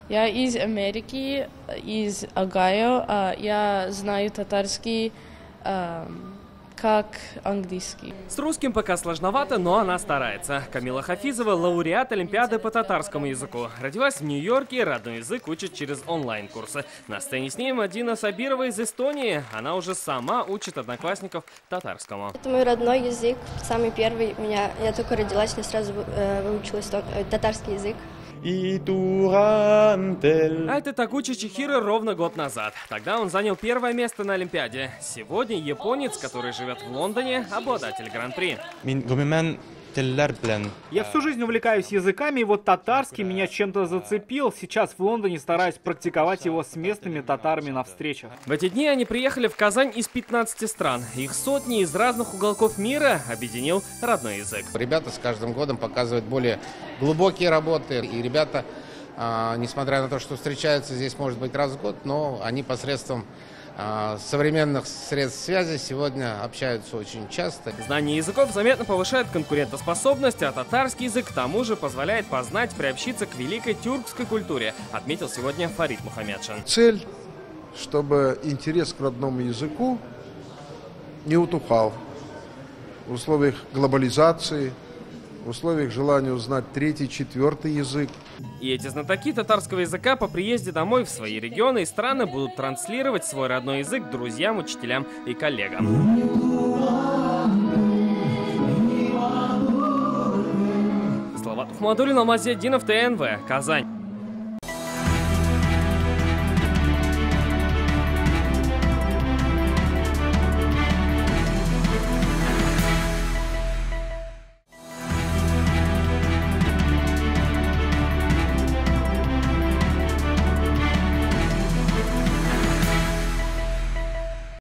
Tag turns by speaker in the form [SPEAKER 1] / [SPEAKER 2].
[SPEAKER 1] Я из Америки, из Огайо. Я знаю татарский как английский.
[SPEAKER 2] С русским пока сложновато, но она старается. Камила Хафизова – лауреат Олимпиады по татарскому языку. Родилась в Нью-Йорке, родной язык учит через онлайн-курсы. На сцене с ней Мадина Сабирова из Эстонии. Она уже сама учит одноклассников татарскому.
[SPEAKER 3] Это мой родной язык, самый первый. Я только родилась, я сразу выучилась татарский язык.
[SPEAKER 2] А это Такучи Чихиро ровно год назад. Тогда он занял первое место на Олимпиаде. Сегодня японец, который живет в Лондоне, обладатель гран-при.
[SPEAKER 4] Я всю жизнь увлекаюсь языками, и вот татарский меня чем-то зацепил. Сейчас в Лондоне стараюсь практиковать его с местными татарами на встречах.
[SPEAKER 2] В эти дни они приехали в Казань из 15 стран. Их сотни из разных уголков мира объединил родной язык.
[SPEAKER 5] Ребята с каждым годом показывают более глубокие работы. И ребята, несмотря на то, что встречаются здесь, может быть, раз в год, но они посредством современных средств связи сегодня общаются очень часто.
[SPEAKER 2] Знание языков заметно повышает конкурентоспособность, а татарский язык к тому же позволяет познать, приобщиться к великой тюркской культуре, отметил сегодня Фарид Мухаммедшин.
[SPEAKER 6] Цель, чтобы интерес к родному языку не утухал в условиях глобализации, в условиях желания узнать третий, четвертый язык.
[SPEAKER 2] И эти знатоки татарского языка по приезде домой в свои регионы и страны будут транслировать свой родной язык друзьям, учителям и коллегам. Салават Ахмадуллин, Алмазетдинов, ТНВ, Казань.